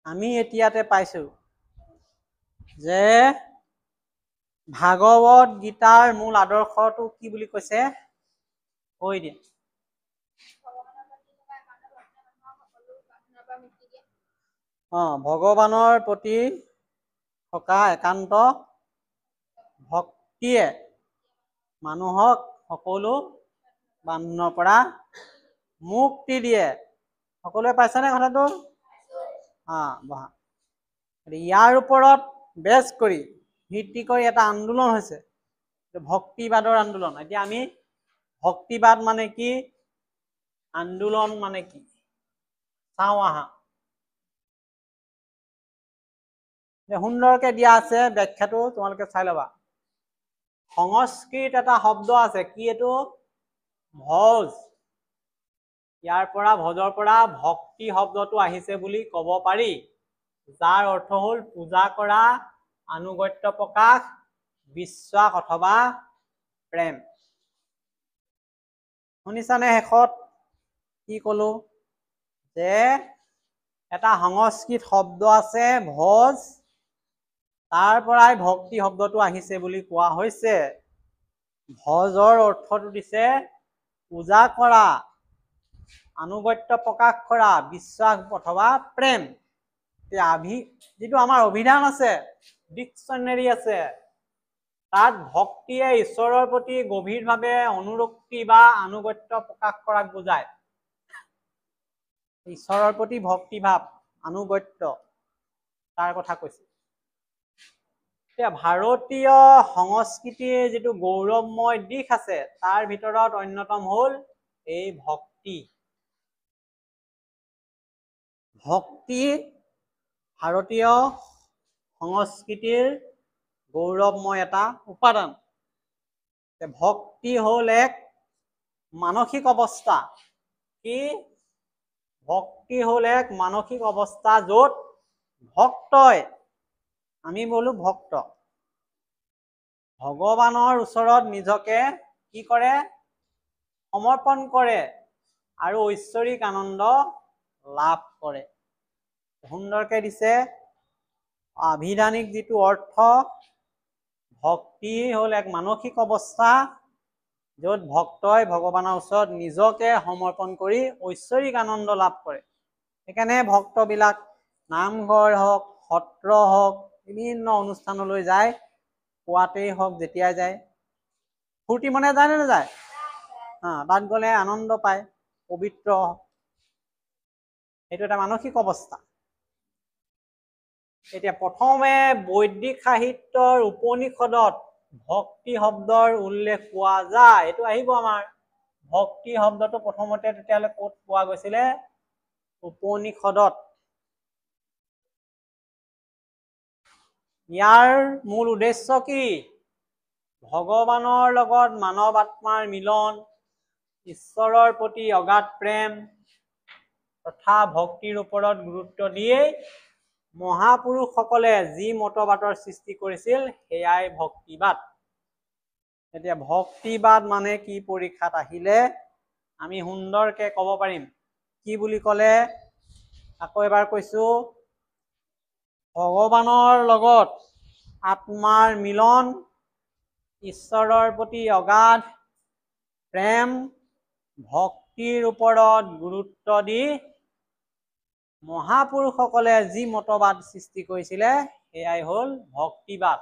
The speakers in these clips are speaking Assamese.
আমি এতিয়াতে পাইছো যে ভাগৱত গীতাৰ মূল আদৰ্শটো কি বুলি কৈছে কৈ দিয়া। ভগৱানৰ প্ৰতি থকা একান্ত ভক্তিয়ে মানুহক সকলো বান্ধনৰ পৰা মুক্তি দিয়ে। সকলোৱে পাইছানে কথাটো? বহা। ইয়াৰ ওপৰত বেছ কৰি ভিত্তি কৰি এটা আন্দোলন হৈছে ভক্তিবাদৰ আন্দোলন। এতিয়া আমি ভক্তিবাদ মানে কি, আন্দোলন মানে কি চাওঁ আহা। সুন্দৰকে দিয়া আছে ব্যাখ্যাটো, তোমালোকে চাই ল'বা। সংস্কৃত এটা শব্দ আছে, কি এইটো? ভজ। ইয়াৰ পৰা ভজৰ পৰা ভক্তি শব্দটো আহিছে বুলি ক'ব পাৰি, যাৰ অৰ্থ হ'ল পূজা কৰা, আনুগত্য প্ৰকাশ, বিশ্বাস অথবা প্ৰেম। শুনিছানে? শেষত কি কলো যে এটা সংস্কৃত শব্দ আছে ভজ, তাৰ পৰাই ভক্তি শব্দটো আহিছে বুলি কোৱা হৈছে। ভজৰ অৰ্থটো দিছে পূজা কৰা, আনুগত্য প্ৰকাশ কৰা, বিশ্বাস অথবা প্ৰেম। যিটো আমাৰ অভিধান আছে, ডিকশ্যনেৰী আছে, তাত ভক্তিয়ে ঈশ্বৰৰ প্ৰতি গভীৰভাৱে অনুৰক্তি বা আনুগত্য প্ৰকাশ কৰাক বুজায়। ঈশ্বৰৰ প্ৰতি ভক্তি ভাৱ, আনুগত্য, তাৰ কথা কৈছে। এতিয়া ভাৰতীয় সংস্কৃতিৰ যিটো গৌৰৱময় দিশ আছে, তাৰ ভিতৰত অন্যতম হ'ল এই ভক্তি। ভক্তি ভাৰতীয় সংস্কৃতিৰ গৌৰৱময় এটা উপাদান। ভক্তি হ'ল এক মানসিক অৱস্থা। কি? ভক্তি হ'ল এক মানসিক অৱস্থা য'ত ভক্তই, আমি বোলো ভক্ত, ভগৱানৰ ওচৰত নিজকে কি কৰে? সমৰ্পণ কৰে আৰু ঐশ্বৰিক আনন্দ লাভ কৰে। সুন্দৰকে দিছে আভিধানিক যিটো অৰ্থ, ভক্তি হ'ল এক মানসিক অৱস্থা য'ত ভক্তই ভগৱানৰ ওচৰত নিজকে সমৰ্পণ কৰি ঐশ্বৰিক আনন্দ লাভ কৰে। সেইকাৰণে ভক্তবিলাক নামঘৰ হওক, সত্ৰ হওক, বিভিন্ন অনুষ্ঠানলৈ যায়। পুৱাতেই হওক, যেতিয়াই যায়, ফূৰ্তি মনে যায় নে নাযায়? তাত গ'লে আনন্দ পায়, পবিত্ৰ। সেইটো এটা মানসিক অৱস্থা। এতিয়া প্ৰথমে বৈদিক সাহিত্যৰ উপনিষদত ভক্তি শব্দৰ উল্লেখ পোৱা যায়। এইটো আহিব আমাৰ ভক্তি শব্দটো প্ৰথমতে তেতিয়াহ'লে ক'ত পোৱা গৈছিলে? উপনিষদত। ইয়াৰ মূল উদ্দেশ্য কি? ভগৱানৰ লগত মানৱ আত্মাৰ মিলন, ঈশ্বৰৰ প্ৰতি অগাধ প্ৰেম তথা ভক্তিৰ ওপৰত গুৰুত্ব দিয়েই মহাপুৰুষসকলে যি মতবাদৰ সৃষ্টি কৰিছিল, সেয়াই ভক্তিবাদ। এতিয়া ভক্তিবাদ মানে কি পৰীক্ষাত আহিলে আমি সুন্দৰকে ক'ব পাৰিম। কি বুলি ক'লে? আকৌ এবাৰ কৈছো, ভগৱানৰ লগত আত্মাৰ মিলন, ঈশ্বৰৰ প্ৰতি অগাধ প্ৰেম, ভক্তিৰ ওপৰত গুৰুত্ব দি মহাপুৰুষসকলে যি মতবাদ সৃষ্টি কৰিছিলে, সেয়াই হ'ল ভক্তিবাদ।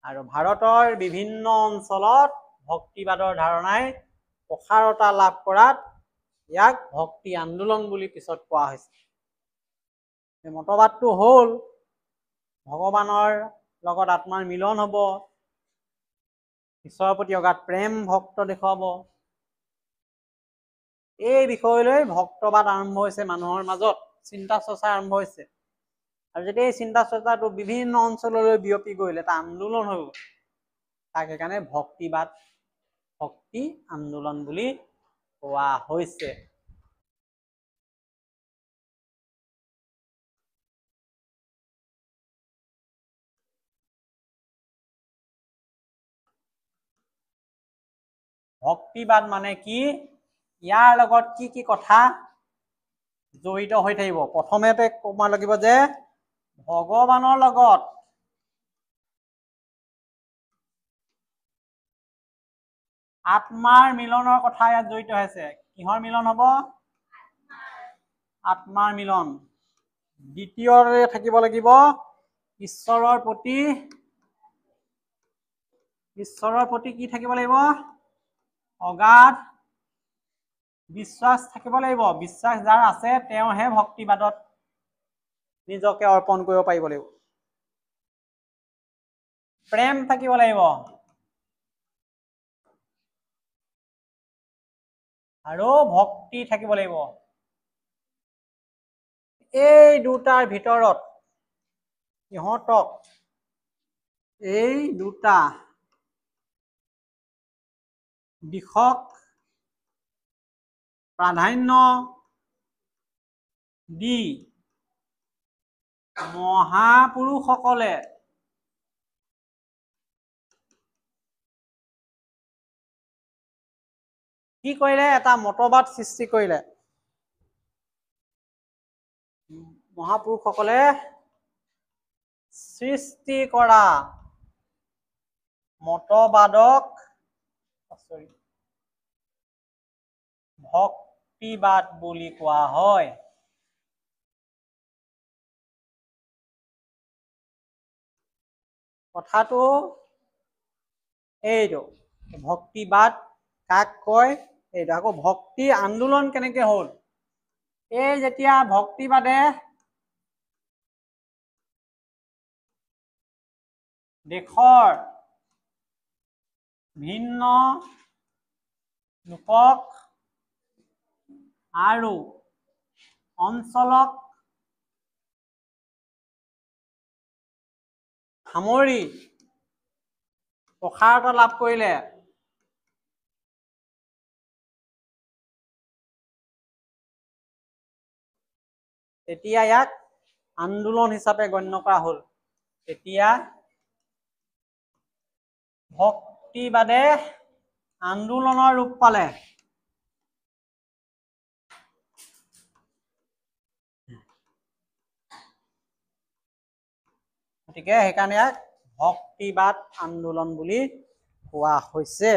আৰু ভাৰতৰ বিভিন্ন অঞ্চলত ভক্তিবাদৰ ধাৰণাই প্ৰসাৰতা লাভ কৰাত ইয়াক ভক্তি আন্দোলন বুলি পিছত কোৱা হৈছে। মতবাদটো হ'ল ভগৱানৰ লগত আত্মাৰ মিলন হ'ব, ঈশ্বৰৰ প্ৰতি অগাধ প্ৰেম ভক্ত দেখুৱাব। এই বিষয়লৈ ভক্তবাদ আৰম্ভ হৈছে মানুহৰ মাজত, চিন্তা চৰ্চা আৰম্ভ হৈছে। আৰু যেতিয়া এই চিন্তা চৰ্চাটো বিভিন্ন অঞ্চললৈ বিয়পি গ'ল, এটা আন্দোলন হৈ গ'ল, তাক সেইকাৰণে ভক্তিবাদ, ভক্তি আন্দোলন বুলি কোৱা হৈছে। ভক্তিবাদ মানে কি? ইয়াৰ লগত কি কি কথা জড়িত হৈ থাকিব। প্ৰথমতে ক'ব লাগিব যে ভগৱানৰ লগত আত্মাৰ মিলনৰ কথা ইয়াত জড়িত হৈছে। কিহৰ মিলন হ'ব? আত্মাৰ মিলন। দ্বিতীয়তে থাকিব লাগিব ঈশ্বৰৰ প্ৰতি কি থাকিব লাগিব? অগাধ বিশ্বাস থাকিব লাগিব। বিশ্বাস যাৰ আছে তেওঁহে ভক্তিবাদত নিজকে অৰ্পণ কৰিব পাৰিব লাগিব। প্ৰেম থাকিব লাগিব আৰু ভক্তি থাকিব লাগিব। এই দুটাৰ ভিতৰত ইহঁতক এই দুটা দিশক প্ৰাধান্য দি মহাপুৰুষসকলে কি কৰিলে? এটা মতবাদ সৃষ্টি কৰিলে। মহাপুৰুষসকলে সৃষ্টি কৰা মতবাদক ভক্তিবাদ বুলি কোৱা হয়। কথাটো এইটো, ভক্তিবাদ কাক কয়? এইটো। আকৌ ভক্তি আন্দোলন কেনেকে হ'ল? এই যেতিয়া ভক্তিবাদে দেশৰ ভিন্ন লোকক আৰু অঞ্চলক সামৰি প্ৰসাৰতা লাভ কৰিলে, তেতিয়া ইয়াক আন্দোলন হিচাপে গণ্য কৰা হ'ল। তেতিয়া ভক্তিবাদে আন্দোলনৰ ৰূপ পালে। গতিকে সেইকাৰণে ইয়াক ভক্তিবাদ আন্দোলন বুলি কোৱা হৈছে।